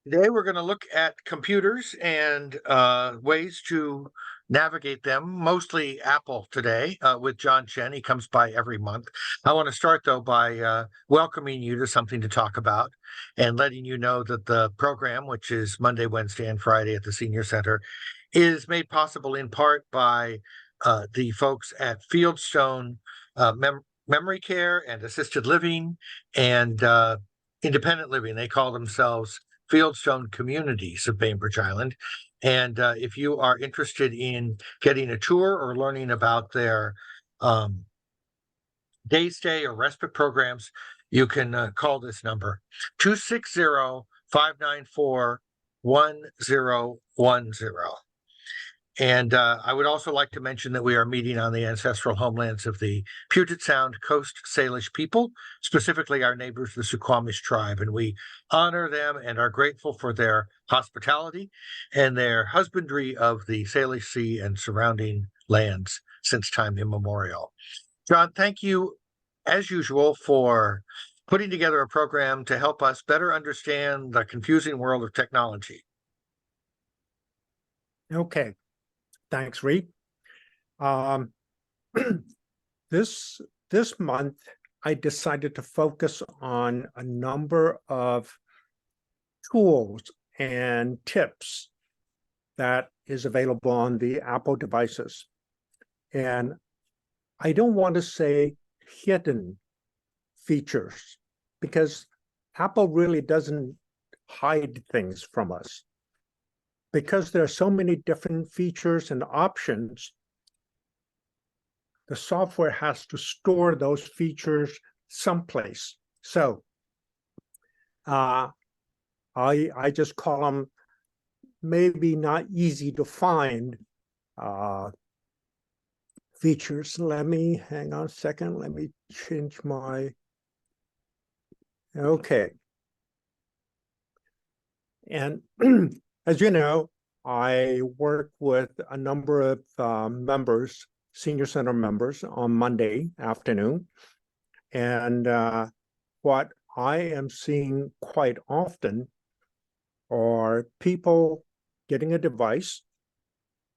Today, we're going to look at computers and ways to navigate them, mostly Apple today, with John Chen. He comes by every month. I want to start, though, by welcoming you to something to talk about and letting you know that the program, which is Monday, Wednesday, and Friday at the Senior Center, is made possible in part by the folks at Fieldstone Memory Care and Assisted Living and Independent Living. They call themselves Fieldstone Communities of Bainbridge Island. And if you are interested in getting a tour or learning about their um, day stay or respite programs, you can call this number 260-594-1010. And I would also like to mention that we are meeting on the ancestral homelands of the Puget Sound Coast Salish people, specifically our neighbors, the Suquamish tribe. And we honor them and are grateful for their hospitality and their husbandry of the Salish Sea and surrounding lands since time immemorial. John, thank you, as usual, for putting together a program to help us better understand the confusing world of technology. Okay. Thanks, Reed. This month, I decided to focus on a number of tools and tips that is available on the Apple devices. And I don't want to say hidden features, because Apple really doesn't hide things from us. Because there are so many different features and options, the software has to store those features someplace. So I just call them maybe not easy to find features. Hang on a second. Let me change my, okay. And as you know, I work with a number of members, Senior Center members, on Monday afternoon. And what I am seeing quite often are people getting a device,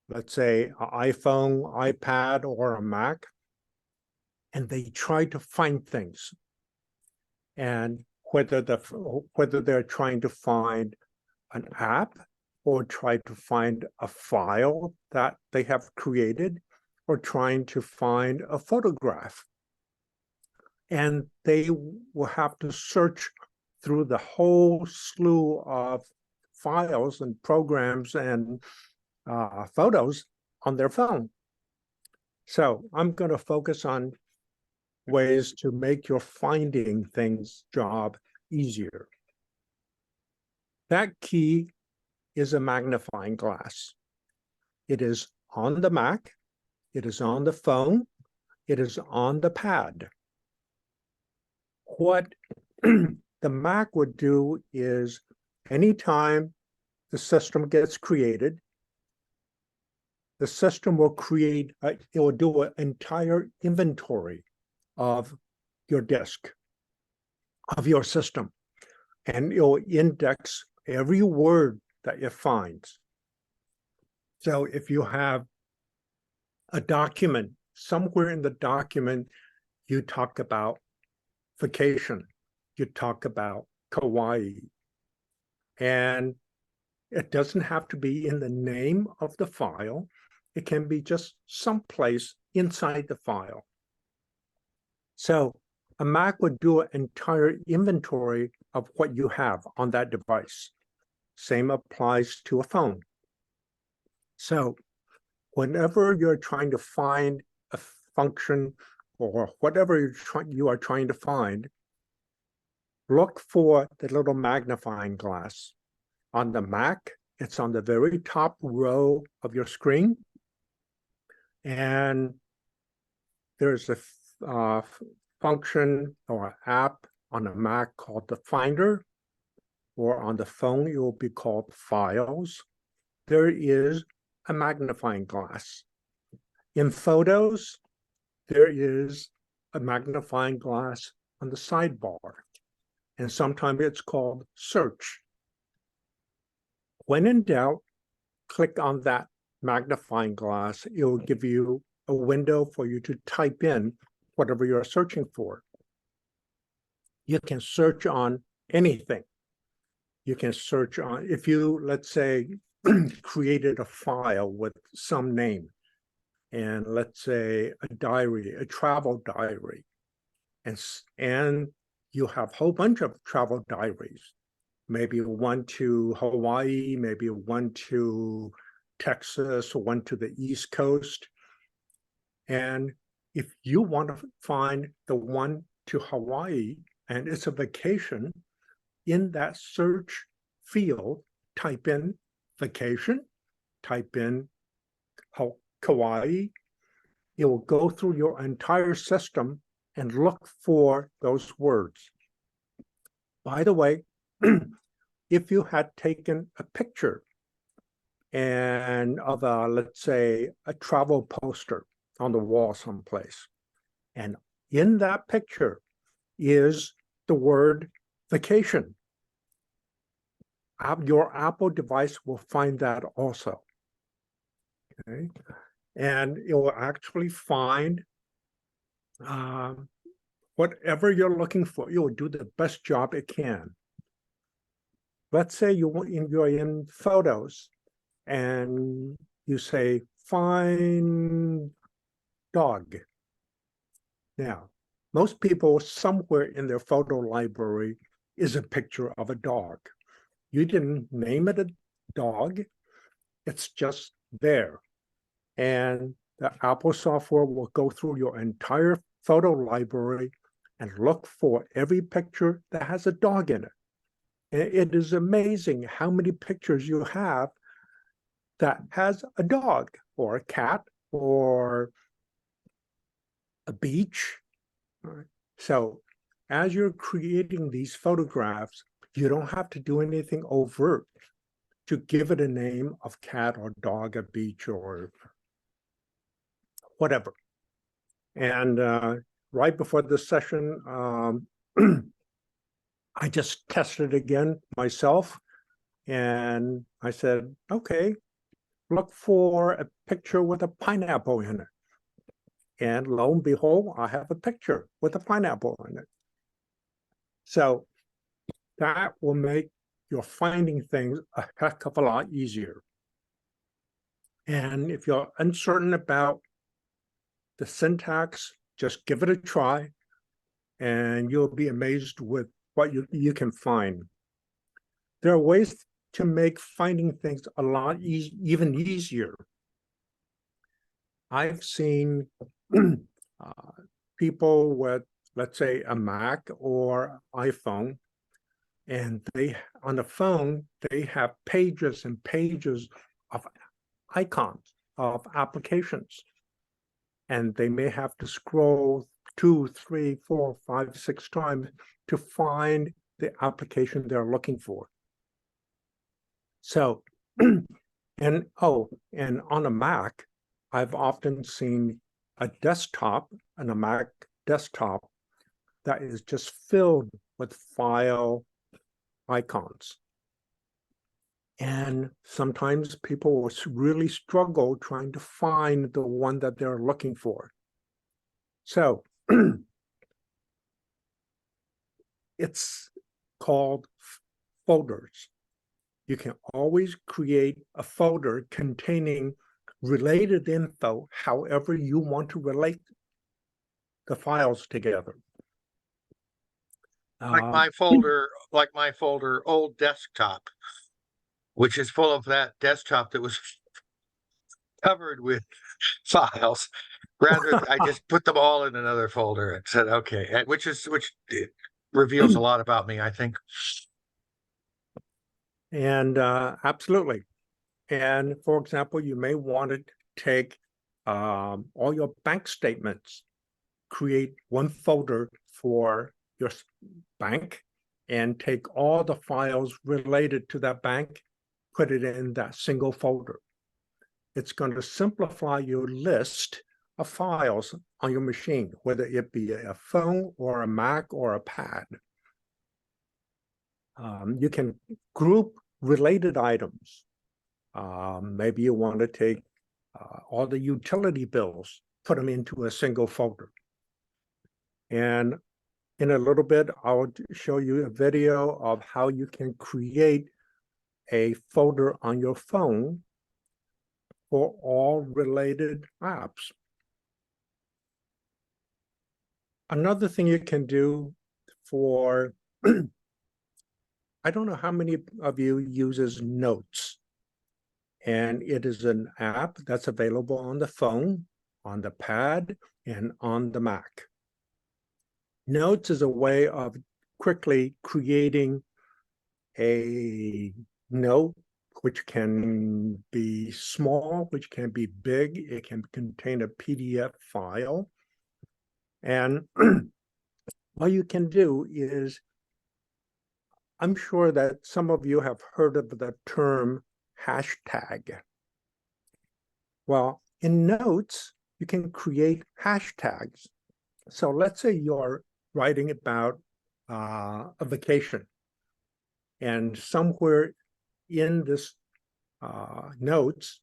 let's say an iPhone, iPad, or a Mac, and they try to find things. And whether they're trying to find an app, or try to find a file that they have created, or trying to find a photograph. And they will have to search through the whole slew of files and programs and photos on their phone. So I'm going to focus on ways to make your finding things job easier. That key is a magnifying glass. It is on the Mac, it is on the phone, it is on the pad. What the Mac would do is anytime the system gets created, the system will it will do an entire inventory of your disk, of your system, and it will index every word that it finds. So if you have a document, somewhere in the document, you talk about vacation, you talk about Kauai, and it doesn't have to be in the name of the file. It can be just someplace inside the file. So a Mac would do an entire inventory of what you have on that device. Same applies to a phone. So whenever you're trying to find a function or whatever you are trying to find, look for the little magnifying glass. On the Mac, it's on the very top row of your screen. And there's a function or app on a Mac called the Finder, or on the phone, it will be called Files. There is a magnifying glass. In Photos, there is a magnifying glass on the sidebar, and sometimes it's called Search. When in doubt, click on that magnifying glass. It will give you a window for you to type in whatever you're searching for. You can search on anything. You can search on, if you, let's say, created a file with some name, and let's say a diary, a travel diary, and you have a whole bunch of travel diaries, maybe one to Hawaii, maybe one to Texas, one to the East Coast. And if you want to find the one to Hawaii and it's a vacation, in that search field, type in vacation, type in Kauai. It will go through your entire system and look for those words. By the way, if you had taken a picture and of a, let's say, a travel poster on the wall someplace, and in that picture is the word vacation, your Apple device will find that also. Okay, and it will actually find whatever you're looking for. It will do the best job it can. Let's say you're in photos and you say, find dog. Now, most people, somewhere in their photo library is a picture of a dog. You didn't name it a dog. It's just there. And the Apple software will go through your entire photo library and look for every picture that has a dog in it. And it is amazing how many pictures you have that has a dog or a cat or a beach. So as you're creating these photographs, you don't have to do anything overt to give it a name of cat or dog, a beach, or whatever. And right before this session, I just tested again myself. And I said, okay, look for a picture with a pineapple in it. And lo and behold, I have a picture with a pineapple in it. So that will make your finding things a heck of a lot easier. And if you're uncertain about the syntax, just give it a try, and you'll be amazed with what you can find. There are ways to make finding things a lot even easier. I've seen people with, let's say, a Mac or iPhone, and they, on the phone, they have pages and pages of icons of applications. And they may have to scroll 2, 3, 4, 5, 6 times to find the application they're looking for. So, and on a Mac, I've often seen a desktop and a Mac desktop that is just filled with file icons. And sometimes people will really struggle trying to find the one that they're looking for. So it's called folders. You can always create a folder containing related info, however you want to relate the files together. Like my folder, old desktop, which is full of that desktop that was covered with files. Rather, I just put them all in another folder and said, okay, which reveals a lot about me, I think. And absolutely. And for example, you may want to take all your bank statements, create one folder for your bank, and take all the files related to that bank, put it in that single folder. It's going to simplify your list of files on your machine, whether it be a phone or a Mac or a pad. You can group related items. Maybe you want to take all the utility bills, put them into a single folder. And in a little bit, I'll show you a video of how you can create a folder on your phone for all related apps. Another thing you can do for, I don't know how many of you uses Notes. And it is an app that's available on the phone, on the pad, and on the Mac. Notes is a way of quickly creating a note, which can be small, which can be big. It can contain a PDF file. And what you can do is, I'm sure that some of you have heard of the term hashtag. Well, in Notes, you can create hashtags. So let's say you're writing about a vacation, and somewhere in this notes,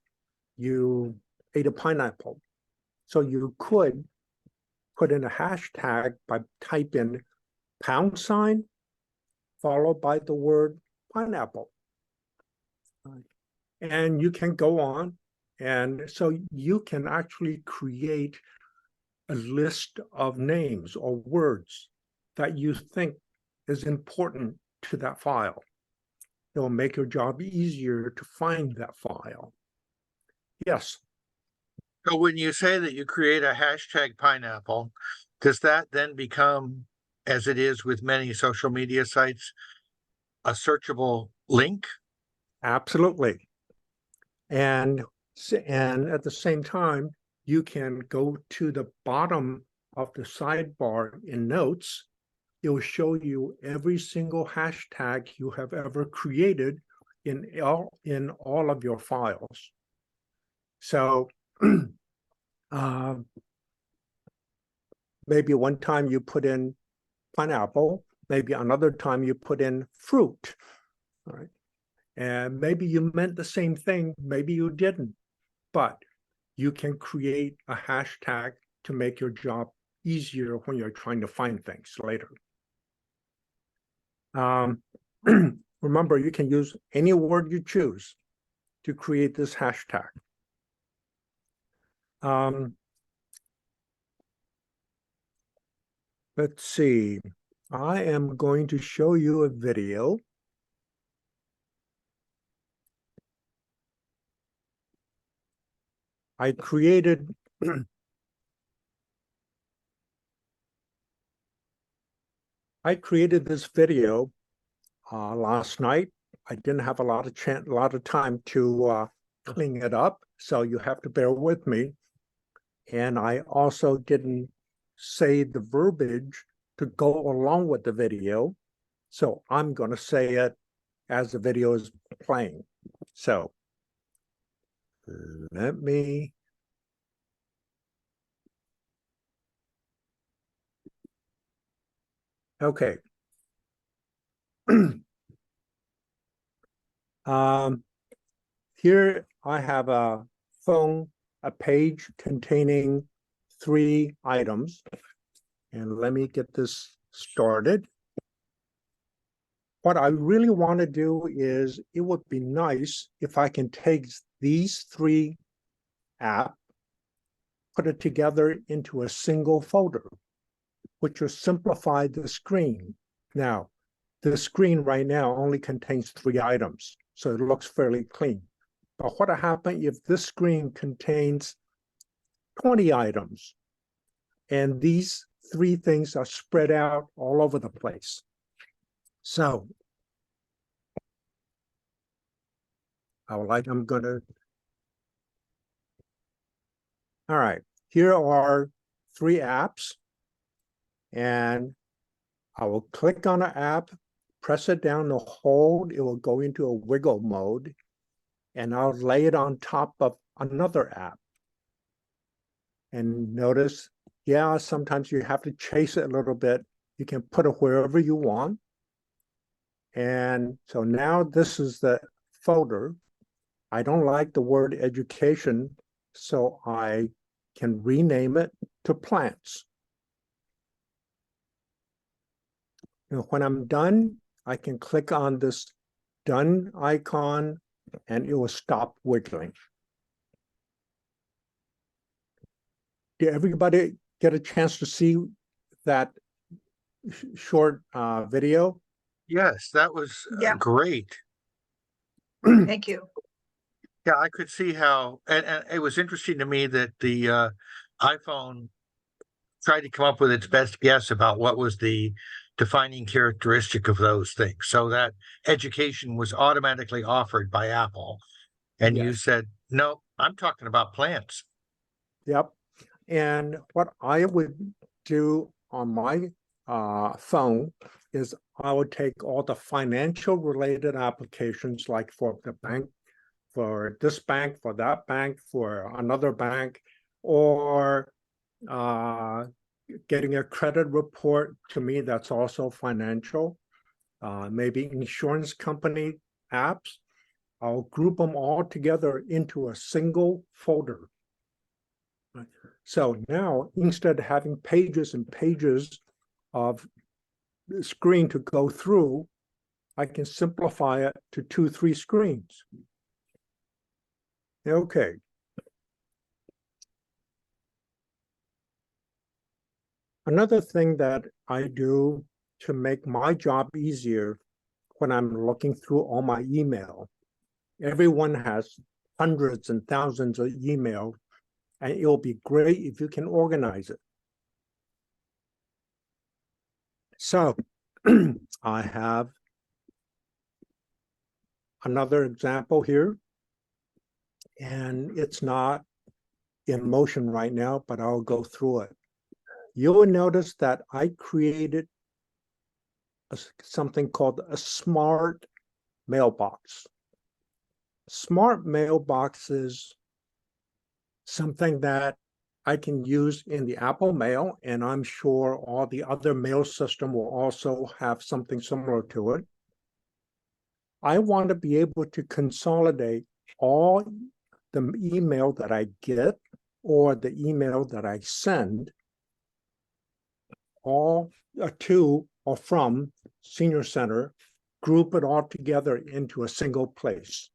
you ate a pineapple. So you could put in a hashtag by type in # followed by the word pineapple. And you can go on. And so you can actually create a list of names or words that you think is important to that file. It will make your job easier to find that file. Yes. So when you say that you create a hashtag pineapple, does that then become, as it is with many social media sites, a searchable link? Absolutely. And at the same time, you can go to the bottom of the sidebar in Notes. It will show you every single hashtag you have ever created in all of your files. So maybe one time you put in pineapple, maybe another time you put in fruit, all right? And maybe you meant the same thing, maybe you didn't, but you can create a hashtag to make your job easier when you're trying to find things later. Remember, you can use any word you choose to create this hashtag. Let's see. I am going to show you a video. I created this video last night. I didn't have a lot of time to clean it up, so you have to bear with me. And I also didn't say the verbiage to go along with the video, so I'm going to say it as the video is playing. So let me okay. Here I have a page containing 3 items. And let me get this started. What I really want to do is, it would be nice if I can take these 3 apps, put it together into a single folder, which will simplify the screen. Now, the screen right now only contains 3 items, so it looks fairly clean. But what will happen if this screen contains 20 items, and these 3 things are spread out all over the place? So all right, here are 3 apps, and I will click on an app, press it down to hold, it will go into a wiggle mode, and I'll lay it on top of another app. And notice, yeah, sometimes you have to chase it a little bit. You can put it wherever you want. And so now this is the folder. I don't like the word education, so I can rename it to plants. And when I'm done, I can click on this done icon and it will stop wiggling. Did everybody get a chance to see that short video? Yes, that was Yeah. great. Thank you. Yeah, I could see how, and it was interesting to me that the iPhone tried to come up with its best guess about what was the defining characteristic of those things. So that education was automatically offered by Apple. And you Yes. said, no, I'm talking about plants. Yep. And what I would do on my phone is I would take all the financial related applications, like for the bank, for this bank, for that bank, for another bank, or getting a credit report. To me, that's also financial. Maybe insurance company apps. I'll group them all together into a single folder. So now, instead of having pages and pages of the screen to go through, I can simplify it to 2-3 screens. Okay. Another thing that I do to make my job easier when I'm looking through all my email, everyone has hundreds and thousands of email, and it'll be great if you can organize it. So I have another example here, and it's not in motion right now, but I'll go through it. You'll notice that I created something called a smart mailbox. Smart mailbox is something that I can use in the Apple Mail, and I'm sure all the other mail system will also have something similar to it. I want to be able to consolidate all the email that I get or the email that I send all to or from Senior Center, group it all together into a single place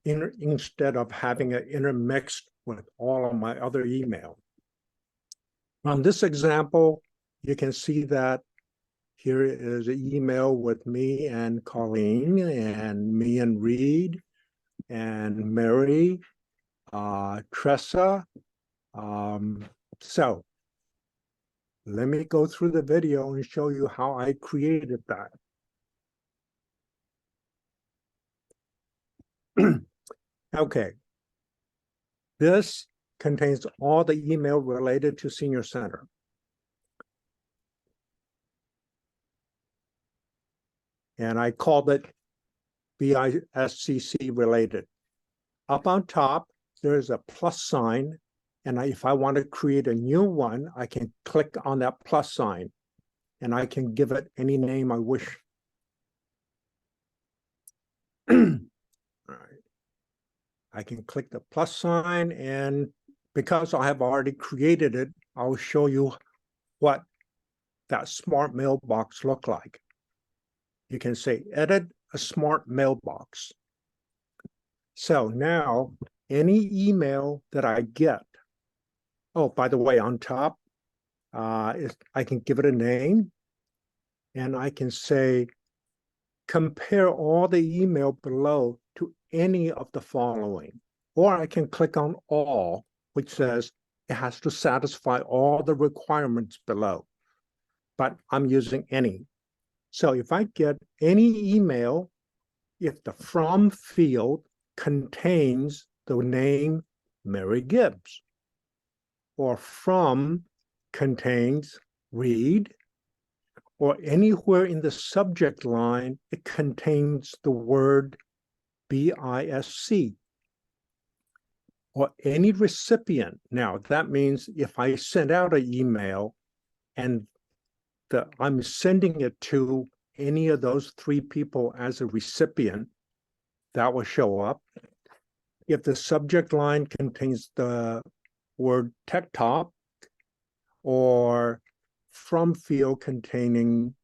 instead of having it intermixed with all of my other email. On this example, you can see that here is an email with me and Colleen and me and Reed and Mary, Tressa. So let me go through the video and show you how I created that. Okay. This contains all the email related to Senior Center. And I called it BISCC related. Up on top, there's a plus sign. And if I want to create a new one, I can click on that plus sign and I can give it any name I wish. All right. I can click the plus sign, and because I have already created it, I'll show you what that smart mailbox look like. You can say edit a smart mailbox. So now any email that I get, oh, by the way, on top, I can give it a name, and I can say, compare all the email below to any of the following. Or I can click on all, which says it has to satisfy all the requirements below. But I'm using any. So if I get any email, if the from field contains the name Mary Gibbs, or from contains Reed, or anywhere in the subject line, it contains the word BISC, or any recipient. Now, that means if I send out an email and I'm sending it to any of those three people as a recipient, that will show up. If the subject line contains the word Tech Talk or from field containing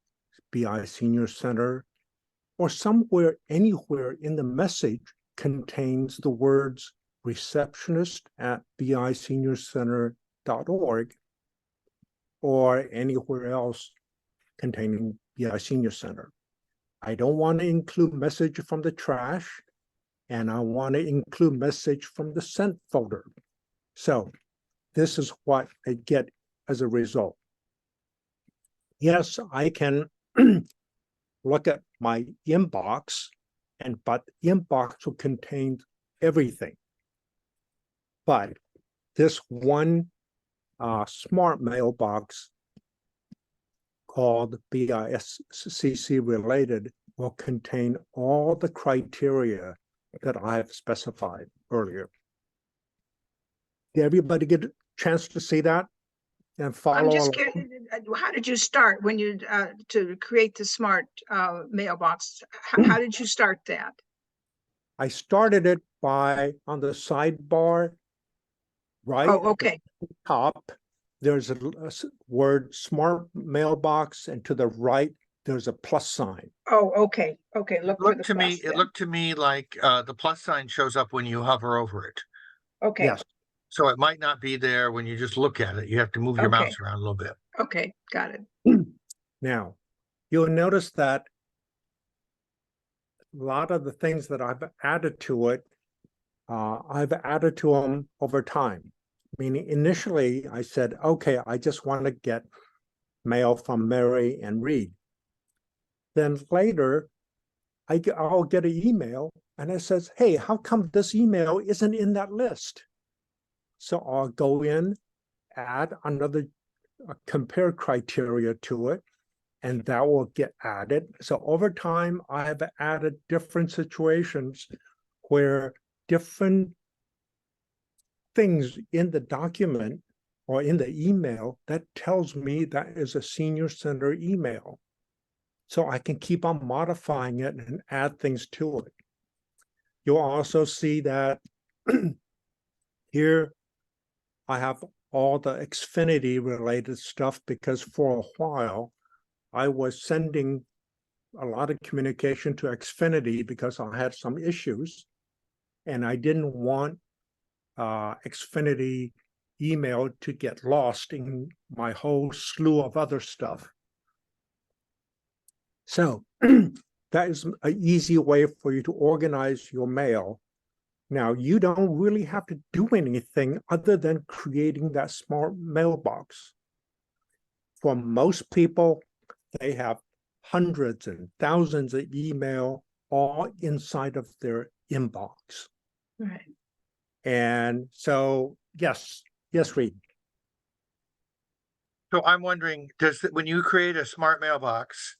BI Senior Center, or somewhere, anywhere in the message contains the words receptionist at biseniorcenter.org, or anywhere else containing BI Senior Center. I don't want to include message from the trash, and I want to include message from the sent folder. So this is what I get as a result. Yes, I can look at my inbox, but inbox will contain everything. But this one smart mailbox called BISCC related will contain all the criteria that I've specified earlier. Did everybody get a chance to see that and follow I'm just along? curious, how did you start when you to create the smart mailbox? How did you start that? I started it by on the sidebar, right? Oh, okay. At the top, there's a word smart mailbox, and to the right, there's a plus sign. Oh, okay. Okay. Look for the plus It then. looked to me like the plus sign shows up when you hover over it. Okay. Yes. So it might not be there when you just look at it. You have to move your Okay. mouse around a little bit. Okay. Got it. Now, you'll notice that a lot of the things that I've added to it, I've added to them over time. Meaning, initially, I said, okay, I just want to get mail from Mary and Reed. Then later, I'll get an email and it says, hey, how come this email isn't in that list? So I'll go in, add another compare criteria to it, and that will get added. So over time, I have added different situations where different things in the document or in the email that tells me that is a senior center email. So I can keep on modifying it and add things to it. You'll also see that here I have all the Xfinity related stuff, because for a while I was sending a lot of communication to Xfinity because I had some issues, and I didn't want Xfinity email to get lost in my whole slew of other stuff. So that is an easy way for you to organize your mail. Now, you don't really have to do anything other than creating that smart mailbox. For most people, they have hundreds and thousands of email all inside of their inbox. Right. And so, yes, Reed. So I'm wondering, when you create a smart mailbox,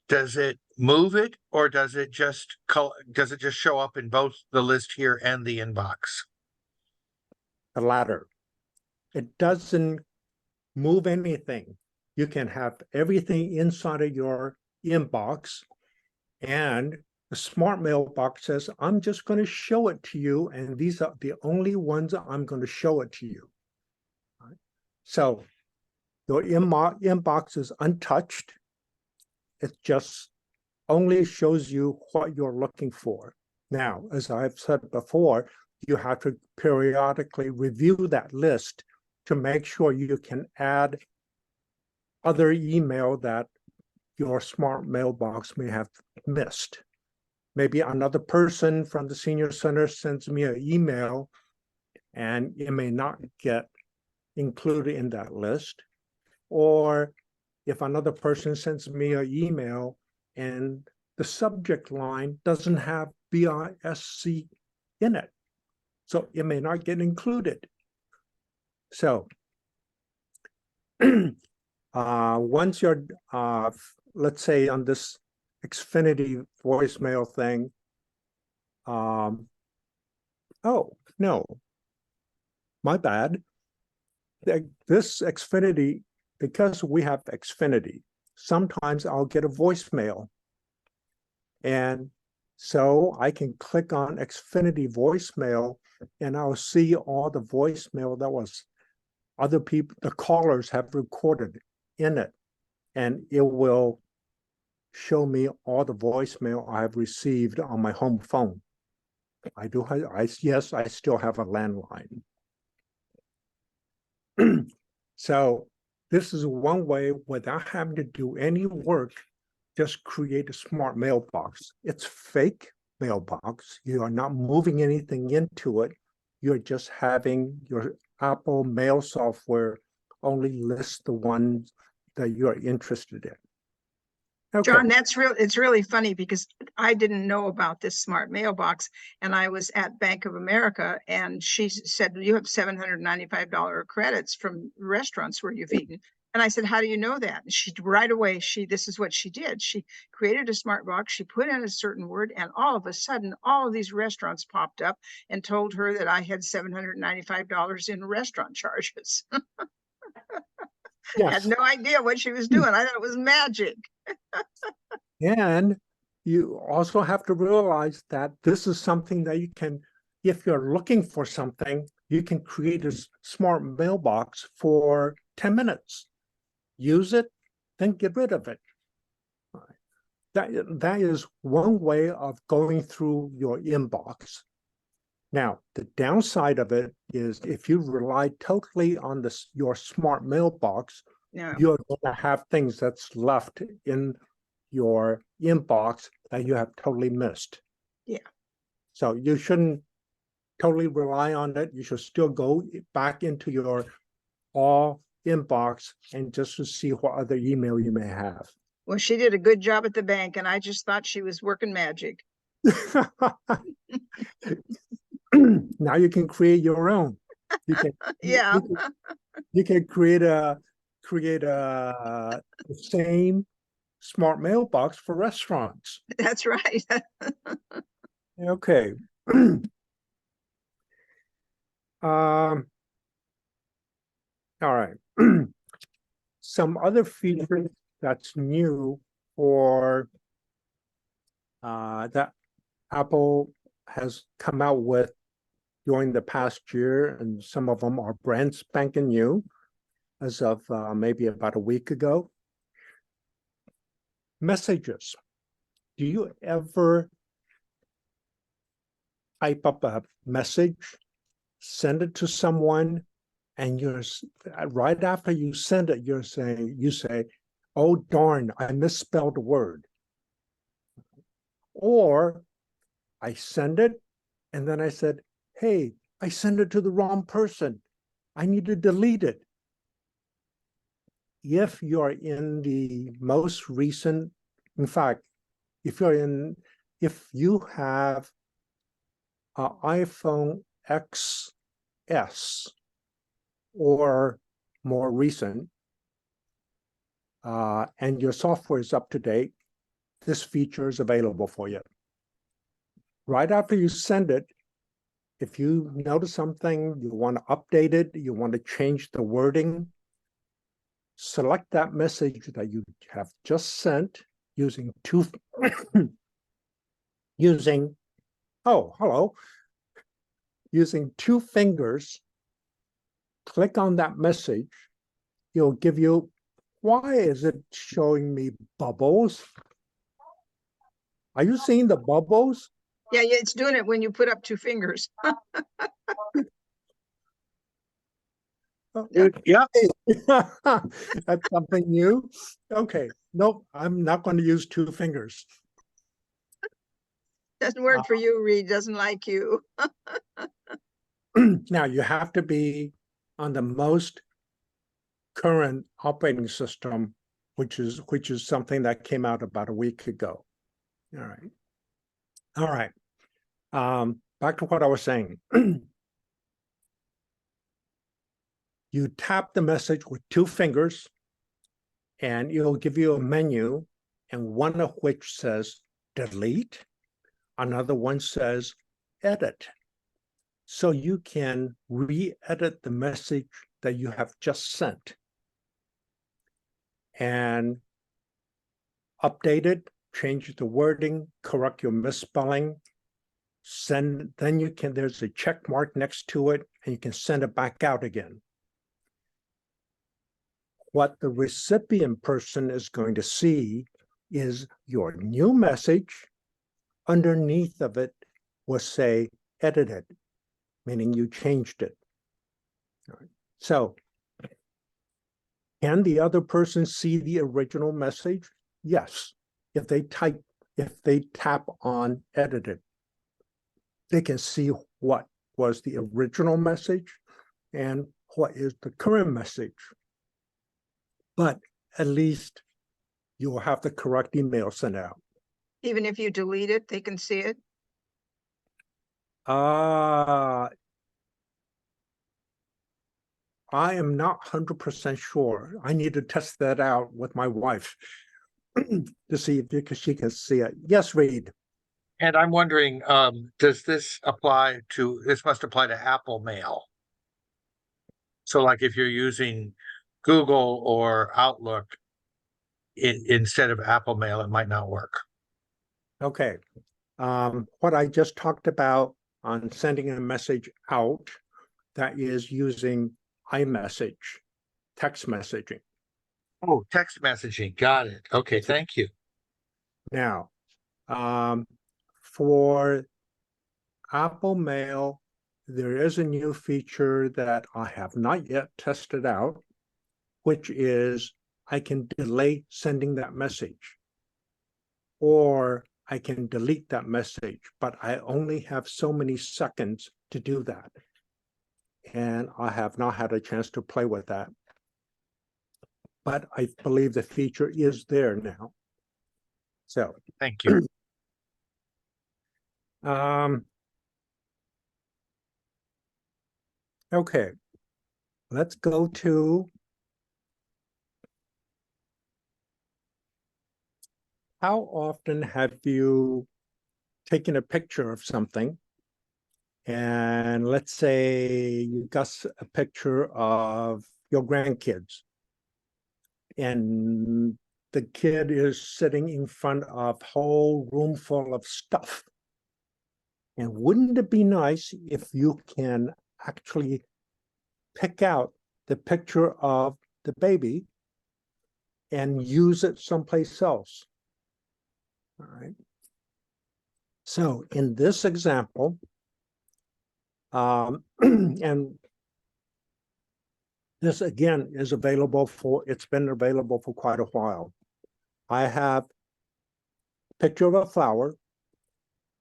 does it move it, or does it just show up in both the list here and the inbox? The latter. It doesn't move anything. You can have everything inside of your inbox, and the smart mailbox says, I'm just going to show it to you, and these are the only ones I'm going to show it to you. Right? So your inbox is untouched. It just only shows you what you're looking for. Now, as I've said before, you have to periodically review that list to make sure you can add other email that your smart mailbox may have missed. Maybe another person from the senior center sends me an email and it may not get included in that list. Or if another person sends me an email and the subject line doesn't have BISC in it, so it may not get included. So once you're, let's say on this Xfinity voicemail thing, oh, no, my bad. This Xfinity, because we have Xfinity, sometimes I'll get a voicemail And so I can click on Xfinity voicemail and I'll see all the voicemail that was other people, the callers have recorded in it. And it will show me all the voicemail I have received on my home phone. Yes, I still have a landline. So this is one way without having to do any work, just create a smart mailbox. It's fake mailbox. You are not moving anything into it. You're just having your Apple mail software only list the ones that you're interested in. Okay. John, it's really funny because I didn't know about this smart mailbox, and I was at Bank of America and she said, you have $795 credits from restaurants where you've eaten. And I said, how do you know that? And she right away, this is what she did. She created a smart box, she put in a certain word, and all of a sudden, all of these restaurants popped up and told her that I had $795 in restaurant charges. Yes. Had no idea what she was doing. I thought it was magic. And you also have to realize that this is something that you can, if you're looking for something, you can create a smart mailbox for 10 minutes. Use it, then get rid of it. That is one way of going through your inbox. Now, the downside of it is if you rely totally on your smart mailbox, you're going to have things that's left in your inbox that you have totally missed. Yeah. So you shouldn't totally rely on it. You should still go back into your all inbox and just to see what other email you may have. Well, she did a good job at the bank, and I just thought she was working magic. Now you can create your own. You can, yeah. you can create the same smart mailbox for restaurants. That's right. Okay. All right. Some other features that's new or that Apple has come out with during the past year, and some of them are brand spanking new as of maybe about a week ago. Messages. Do you ever type up a message, send it to someone, and you're right after you send it, you say, "Oh darn, I misspelled a word," or I send it, and then I said, "Hey, I sent it to the wrong person. I need to delete it." If you're in the most recent, in fact, if you have an iPhone XS or more recent, and your software is up to date, this feature is available for you. Right after you send it, if you notice something, you want to update it, you want to change the wording, select that message that you have just sent using using two fingers, click on that message. It'll give you, why is it showing me bubbles? Are you seeing the bubbles? Yeah, it's doing it when you put up two fingers. Yeah. That's something new. Okay. Nope, I'm not going to use two fingers. Doesn't work for you, Reed. Doesn't like you. Now, you have to be on the most current operating system, which is something that came out about a week ago. All right. Back to what I was saying. You tap the message with two fingers, and it'll give you a menu, and one of which says delete, another one says edit. So you can re-edit the message that you have just sent and update it, change the wording, correct your misspelling, send, then you can, there's a check mark next to it, and you can send it back out again. What the recipient person is going to see is your new message. Underneath of it will say edited, meaning you changed it. All right. So, can the other person see the original message? Yes. If they tap on edited, they can see what was the original message and what is the current message. But at least you will have the correct email sent out. Even if you delete it, they can see it? I am not 100% sure. I need to test that out with my wife to see if she can see it. Yes, Reed. And I'm wondering, does this apply to, this must apply to Apple Mail. So like if you're using Google or Outlook instead of Apple Mail, it might not work. Okay. What I just talked about on sending a message out, that is using iMessage, text messaging. Oh, text messaging. Got it. Okay, thank you. Now, for Apple Mail, there is a new feature that I have not yet tested out, which is I can delay sending that message, or I can delete that message, but I only have so many seconds to do that. And I have not had a chance to play with that. But I believe the feature is there now. So Thank you. Okay, let's go to how often have you taken a picture of something, and let's say you got a picture of your grandkids, and the kid is sitting in front of a whole room full of stuff. And wouldn't it be nice if you can actually pick out the picture of the baby and use it someplace else? All right. So in this example, and this again is available for, it's been available for quite a while. I have a picture of a flower,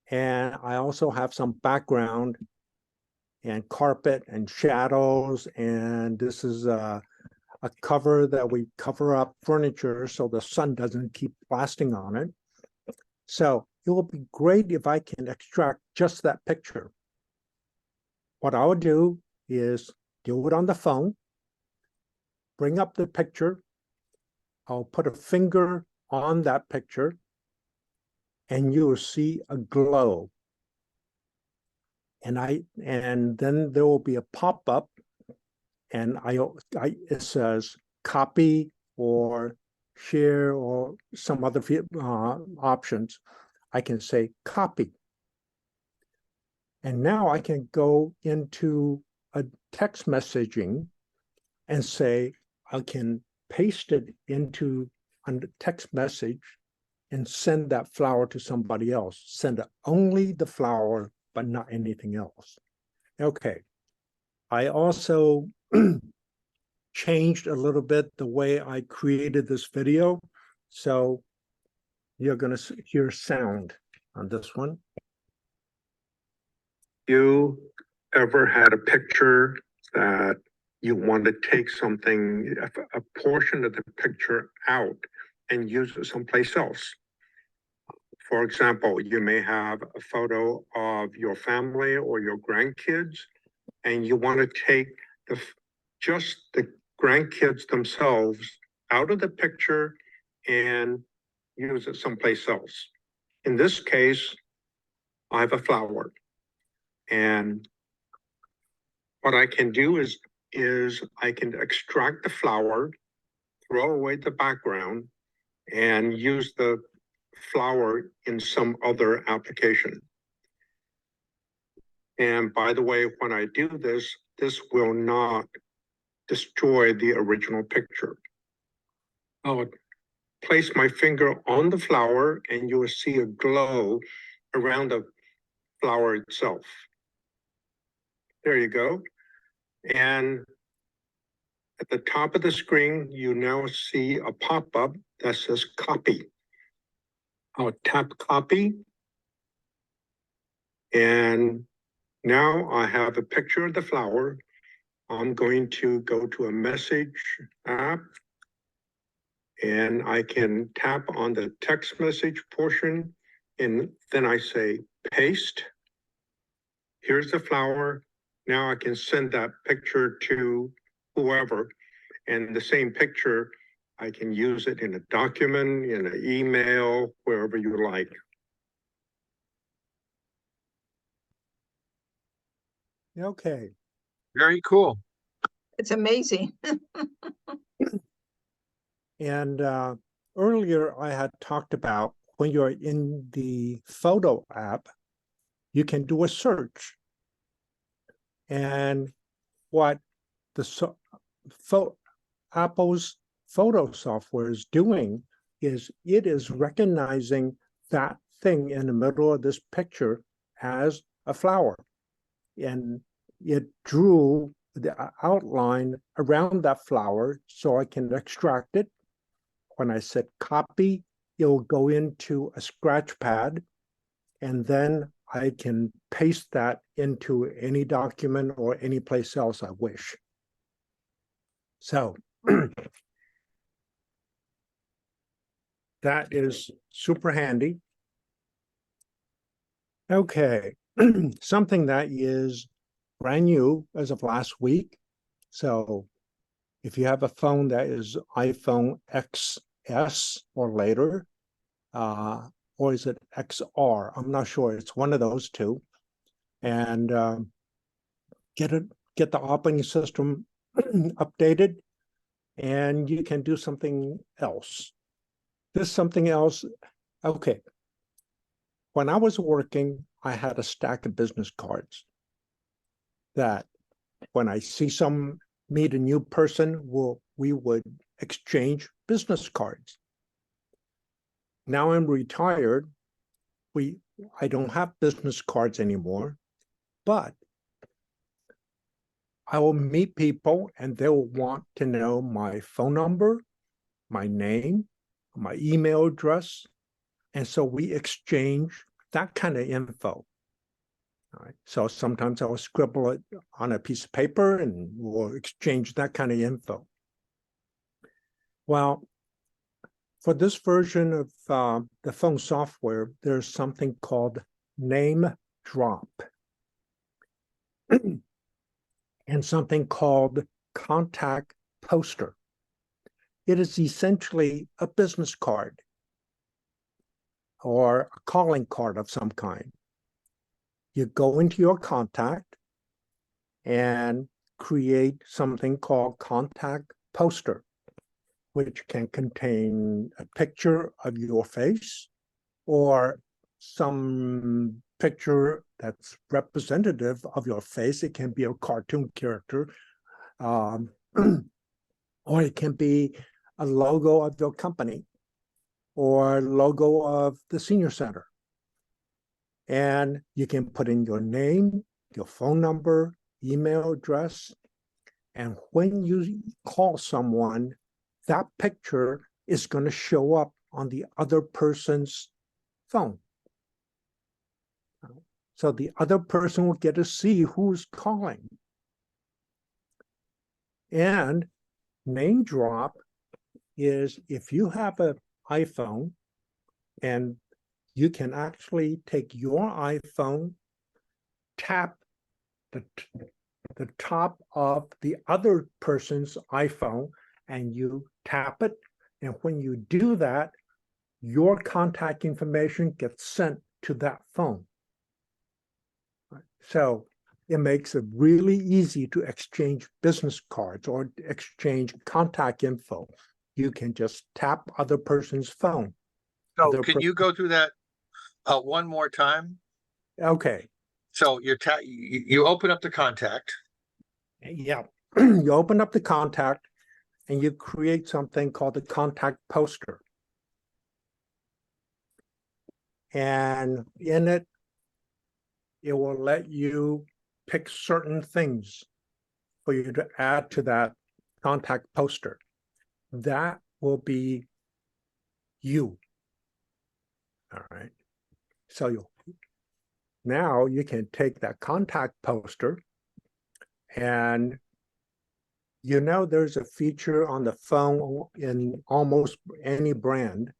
and I also have some background and carpet and shadows, and this is a cover that we cover up furniture so the sun doesn't keep blasting on it. So it will be great if I can extract just that picture. What I would do is do it on the phone, bring up the picture, I'll put a finger on that picture, and you will see a glow. And then there will be a pop-up, and it says copy or share or some other options. I can say copy. And now I can go into a text messaging and say, I can paste it into a text message and send that flower to somebody else. Send only the flower, but not anything else. Okay. I also changed a little bit the way I created this video. So you're going to hear sound on this one. You ever had a picture that you want to take something, a portion of the picture out and use it someplace else? For example, you may have a photo of your family or your grandkids, and you want to take just the grandkids themselves out of the picture and use it someplace else. In this case, I have a flower. And what I can do is I can extract the flower, throw away the background, and use the flower in some other application. And by the way, when I do this, this will not destroy the original picture. I'll place my finger on the flower and you will see a glow around the flower itself. There you go. And at the top of the screen, you now see a pop-up that says copy. I'll tap copy. And now I have a picture of the flower. I'm going to go to a message app and I can tap on the text message portion and then I say paste. Here's the flower. Now I can send that picture to whoever, and the same picture, I can use it in a document, in an email, wherever you like. Okay. Very cool. It's amazing. And earlier I had talked about when you're in the photo app, you can do a search. And what the Apple's photo software is doing is it is recognizing that thing in the middle of this picture as a flower. And it drew the outline around that flower so I can extract it. When I said copy, it'll go into a scratch pad, and then I can paste that into any document or any place else I wish. So that is super handy. Okay, something that is brand new as of last week. So if you have a phone that is iPhone XS or later, or is it XR? I'm not sure. It's one of those two. And get the operating system updated, and you can do something else. This something else. Okay. When I was working, I had a stack of business cards that when I meet a new person, we would exchange business cards. Now I'm retired. I don't have business cards anymore, but I will meet people and they'll want to know my phone number, my name, my email address. And so we exchange that kind of info. All right. So sometimes I'll scribble it on a piece of paper and we'll exchange that kind of info. Well, for this version of the phone software, there's something called name drop and something called contact poster. It is essentially a business card or a calling card of some kind. You go into your contact and create something called contact poster, which can contain a picture of your face or some picture that's representative of your face. It can be a cartoon character, or it can be a logo of your company or logo of the senior center. And you can put in your name, your phone number, email address, and when you call someone, that picture is going to show up on the other person's phone. So the other person will get to see who's calling. And name drop is if you have an iPhone and you can actually take your iPhone, tap the top of the other person's iPhone, and you tap it. And when you do that, your contact information gets sent to that phone. So it makes it really easy to exchange business cards or exchange contact info. You can just tap other person's phone. So other can you go through that one more time? Okay, So you open up the contact. yeah. You open up the contact and you create something called the contact poster. And in it, it will let you pick certain things for you to add to that contact poster. That will be you. All right. So now you can take that contact poster, and there's a feature on the phone in almost any brand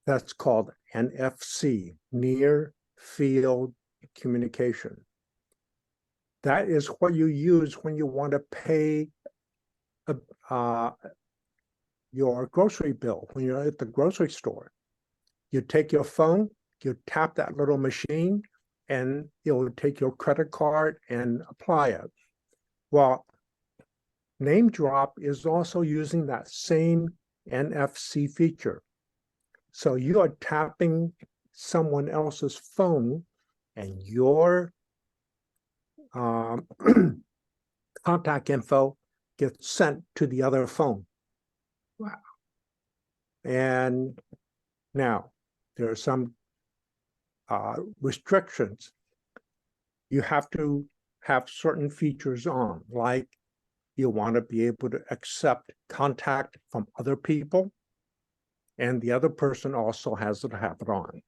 that's called NFC, near field communication. That is what you use when you want to pay your grocery bill when you're at the grocery store. You take your phone, you tap that little machine, and it will take your credit card and apply it. Well, Name Drop is also using that same NFC feature. So you are tapping someone else's phone, and your contact info gets sent to the other phone. Wow. And now there are some restrictions. You have to have certain features on, like you want to be able to accept contact from other people, and the other person also has to have it on.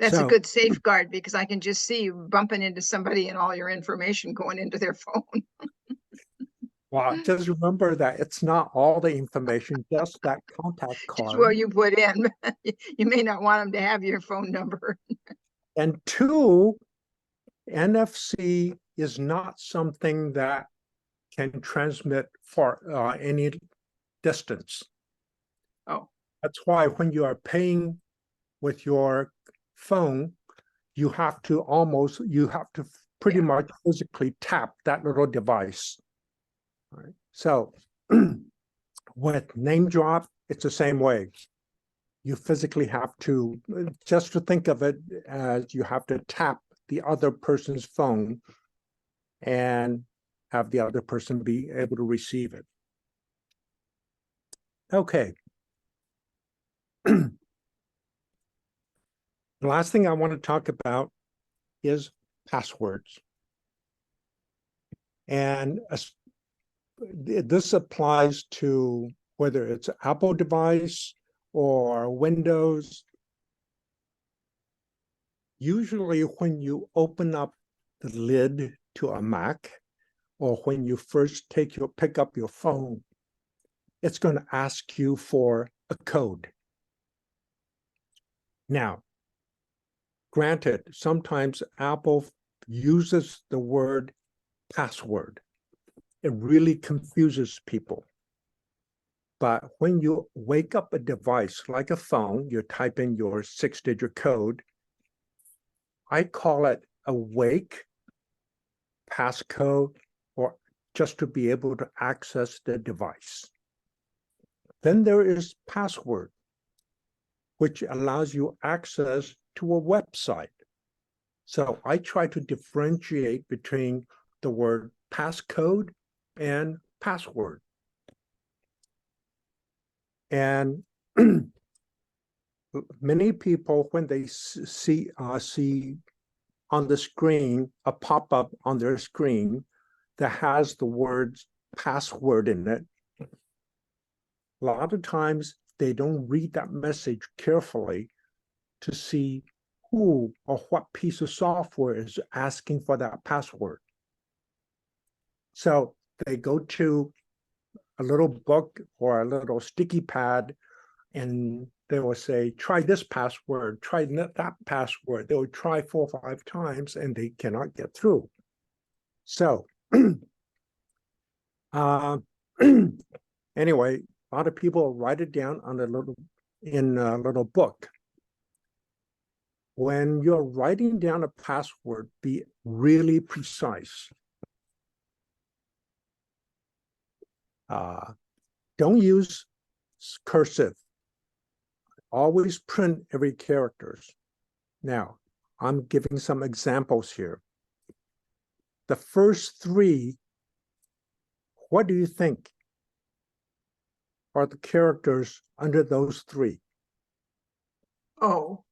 That's a So- good safeguard, because I can just see you bumping into somebody and all your information going into their phone. Well, just remember that it's not all the information, just that contact Just what card. you put in. You may not want them to have your phone number. And two, NFC is not something that can transmit for any distance. Oh. That's why when you are paying with your phone, you have to pretty Yeah. much physically tap that little device. All right. So with Name Drop, it's the same way. You physically have to, just to think of it as you have to tap the other person's phone and have the other person be able to receive it. Okay. The last thing I want to talk about is passwords. And this applies to whether it's an Apple device or Windows. Usually when you open up the lid to a Mac, or when you first pick up your phone, it's going to ask you for a code. Now, granted, sometimes Apple uses the word password. It really confuses people. But when you wake up a device like a phone, you type in your 6-digit code. I call it a wake passcode, or just to be able to access the device. Then there is password, which allows you access to a website. So I try to differentiate between the word passcode and password. And many people, when they see on the screen a pop-up on their screen that has the words password in it, a lot of times they don't read that message carefully to see who or what piece of software is asking for that password. So they go to a little book or a little sticky pad, and they will say, try this password, try that password. They will try 4 or 5 times and they cannot get through. So anyway, a lot of people write it down on in a little book. When you're writing down a password, be really precise. Don't use cursive. always print every characters. Now, I'm giving some examples here. The first three, what do you think are the characters under those three? Oh,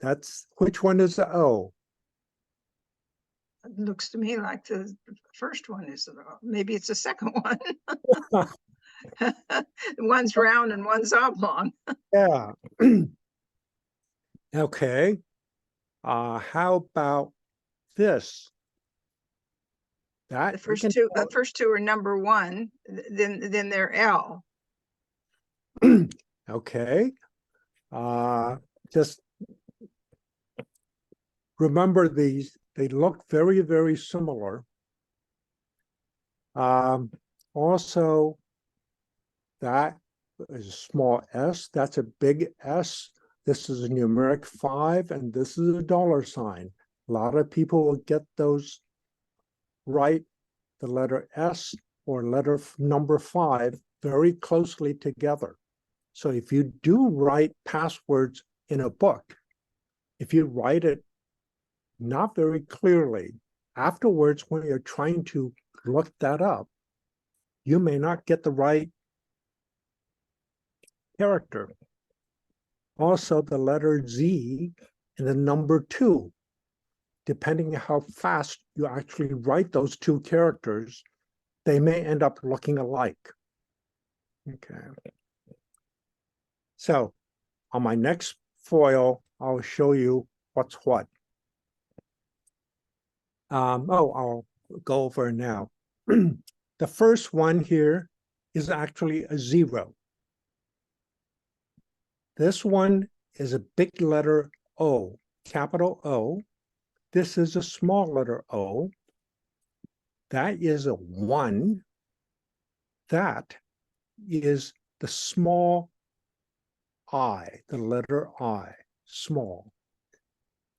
That's, which one is the O? it looks to me like the first one is, maybe it's the second one. One's round and one's oblong. Yeah. Okay. How about this? That The you first can two, tell- the first two are number one, then they're L. Okay. Just remember these. They look very, very similar. Also, that is a small s. That's a big S. This is a numeric 5, and this is a dollar sign. A lot of people will get those right, the letter S or number 5, very closely together. So if you do write passwords in a book, if you write it not very clearly, afterwards, when you're trying to look that up, you may not get the right character. Also, the letter Z and the number 2, depending on how fast you actually write those two characters, they may end up looking alike. Okay. So on my next foil, I'll show you what's what. I'll go over it now. The first one here is actually a 0. This one is a big letter O, capital O. This is a small letter O. That is a 1. That is the small I, the letter I, small.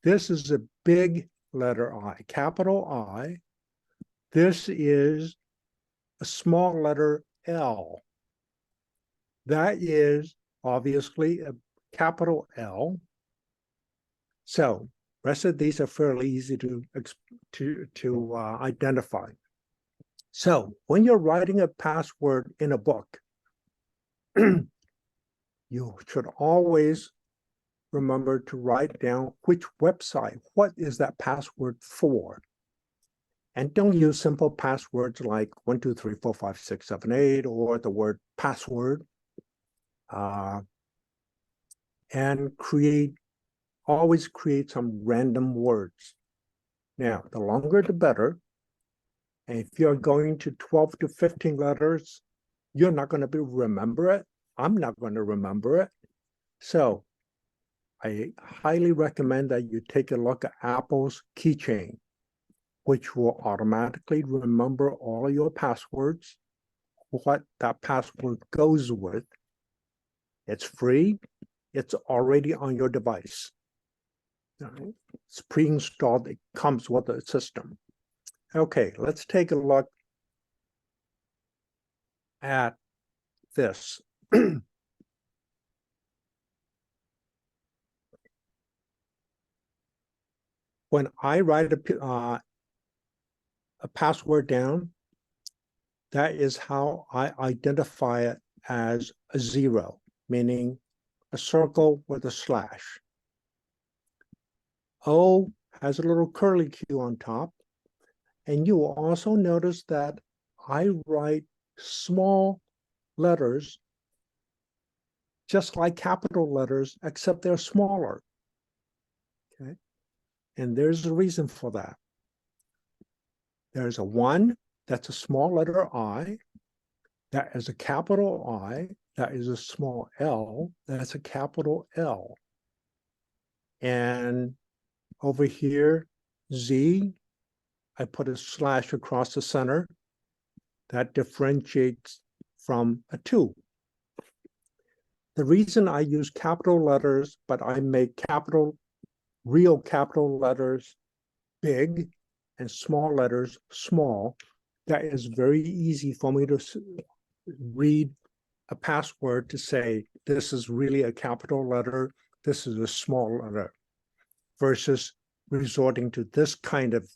This is a big letter I, capital I. This is a small letter L. That is obviously a capital L. So rest of these are fairly easy to identify. So when you're writing a password in a book, you should always remember to write down which website, what is that password for? And don't use simple passwords like 1, 2, 3, 4, 5, 6, 7, 8, or the word password. And always create some random words. Now, the longer the better. And if you're going to 12 to 15 letters, you're not going to remember it. I'm not going to remember it. So I highly recommend that you take a look at Apple's keychain, which will automatically remember all of your passwords, what that password goes with. It's free. It's already on your device. It's pre-installed. It comes with the system. Okay, let's take a look at this. When I write a password down, that is how I identify it as a 0, meaning a circle with a slash. O has a little curly Q on top. And you will also notice that I write small letters just like capital letters, except they're smaller. Okay. And there's a reason for that. There's a 1, that's a small letter I. That is a capital I. That is a small L. That's a capital L. And over here, Z, I put a slash across the center. That differentiates from a 2. The reason I use capital letters, but I make real capital letters big and small letters small, that is very easy for me to read a password to say, this is really a capital letter, this is a small letter, versus resorting to this kind of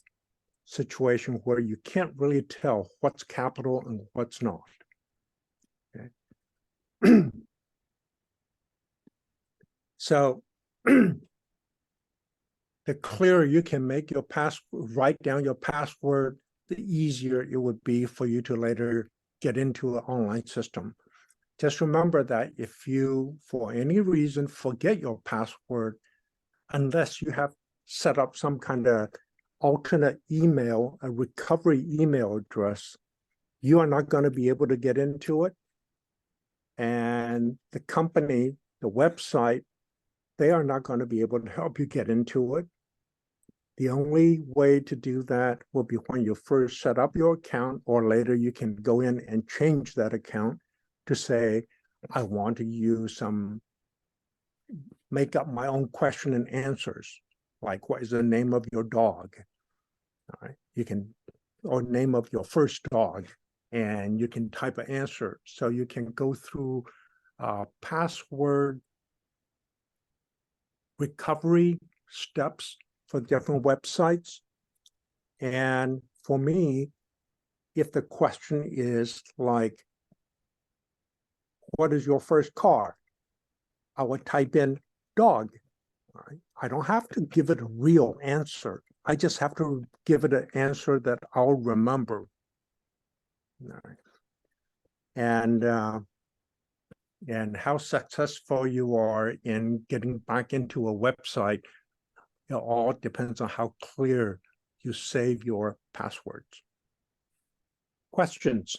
situation where you can't really tell what's capital and what's not. Okay. So the clearer you can make your write down your password, the easier it would be for you to later get into an online system. Just remember that if you, for any reason, forget your password, unless you have set up some kind of alternate email, a recovery email address, you are not going to be able to get into it. And the company, the website, they are not going to be able to help you get into it. The only way to do that will be when you first set up your account, or later you can go in and change that account to say, I want to use make up my own question and answers, like what is the name of your dog? All right. You can, or name of your first dog, and you can type an answer. So you can go through password recovery steps for different websites. And for me, if the question is like, what is your first car? I would type in dog. All right. I don't have to give it a real answer. I just have to give it an answer that I'll remember. All right. And how successful you are in getting back into a website, it all depends on how clear you save your passwords. Questions?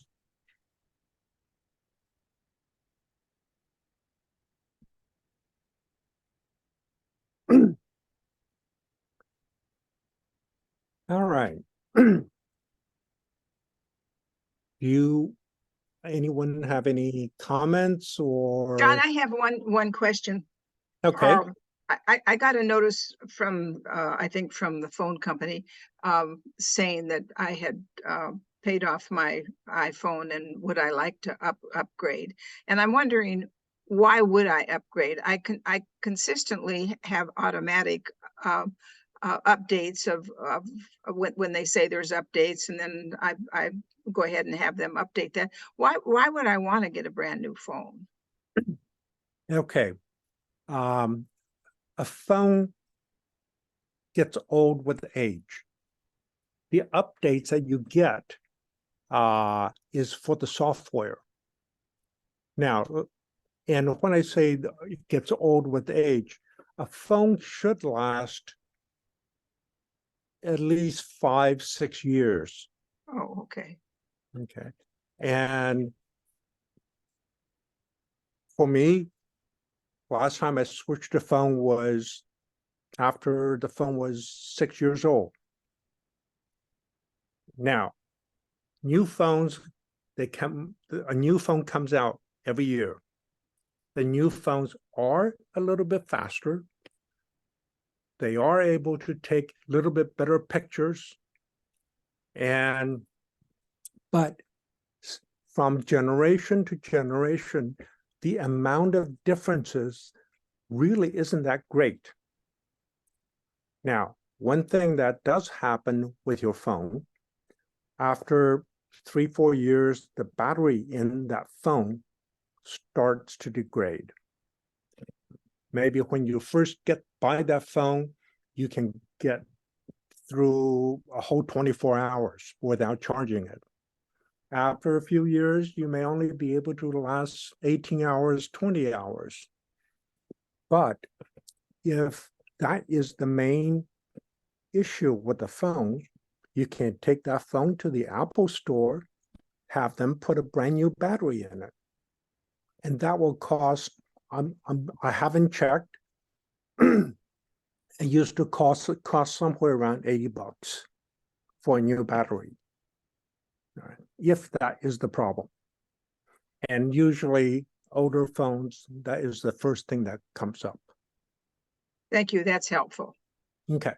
All right. Anyone have any comments or? John, I have one question. Okay. I got a notice from, I think from the phone company, saying that I had paid off my iPhone and would I like to upgrade? And I'm wondering, why would I upgrade? I consistently have automatic updates of when they say there's updates, and then I go ahead and have them update that. Why would I want to get a brand new phone? Okay. A phone gets old with age. The updates that you get is for the software. Now, and when I say it gets old with age, a phone should last at least 5-6 years. Oh, okay. Okay. And for me, last time I switched a phone was after the phone was 6 years old. Now, new phones, a new phone comes out every year. The new phones are a little bit faster. They are able to take a little bit better pictures. But from generation to generation, the amount of differences really isn't that great. Now, one thing that does happen with your phone, after 3-4 years, the battery in that phone starts to degrade. Maybe when you first buy that phone, you can get through a whole 24 hours without charging it. After a few years, you may only be able to last 18 hours, 20 hours. But if that is the main issue with the phone, you can take that phone to the Apple store, have them put a brand new battery in it. And that will cost, I haven't checked, it used to cost somewhere around $80 for a new battery, right, if that is the problem. And usually older phones, that is the first thing that comes up. Thank you. That's helpful. Okay.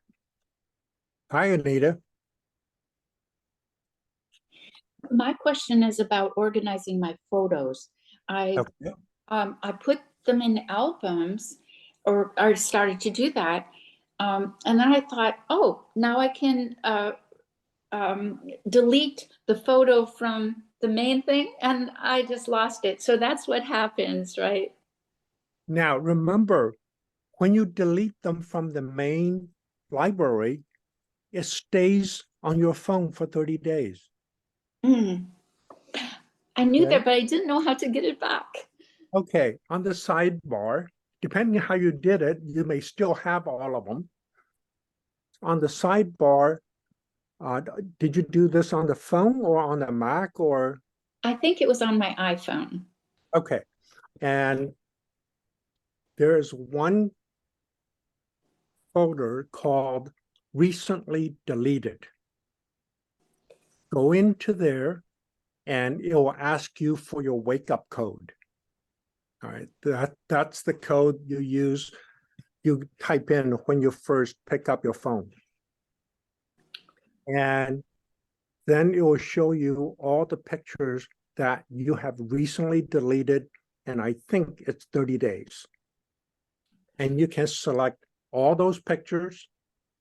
Hi, Anita. My question is about organizing my photos. I Okay. I put them in albums, or I started to do that. And then I thought, oh, now I can delete the photo from the main thing, and I just lost it. So that's what happens, right? Now, remember, when you delete them from the main library, it stays on your phone for 30 days. Mm. I knew Okay. that, but I didn't know how to get it back. Okay, on the sidebar, depending on how you did it, you may still have all of them. On the sidebar, did you do this on the phone or on the Mac or? I think it was on my iPhone. Okay, and there's one folder called recently deleted. Go into there and it will ask you for your wake-up code. All right, that's the code you use, you type in when you first pick up your phone. And then it will show you all the pictures that you have recently deleted, and I think it's 30 days. And you can select all those pictures,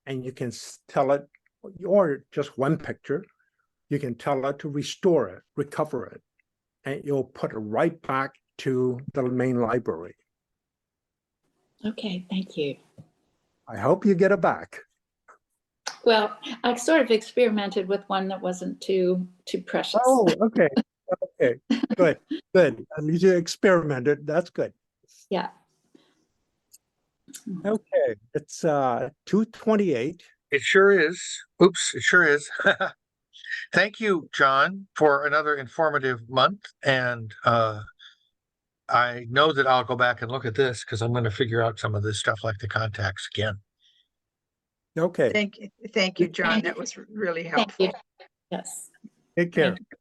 and you can tell it, or just one picture, you can tell it to restore it, recover it, and you'll put it right back to the main library. Okay, thank you. I hope you get it back. Well, I sort of experimented with one that wasn't too precious. Oh, okay. Okay, good, good. At least you experimented. That's good. Yeah. Okay, it's 2:28. It sure is. Oops, it sure is. Thank you, John, for another informative month. And I know that I'll go back and look at this because I'm going to figure out some of this stuff like the contacts again. Okay, Thank you, John. That was really Thank you. helpful. Yes. take care. Thank you.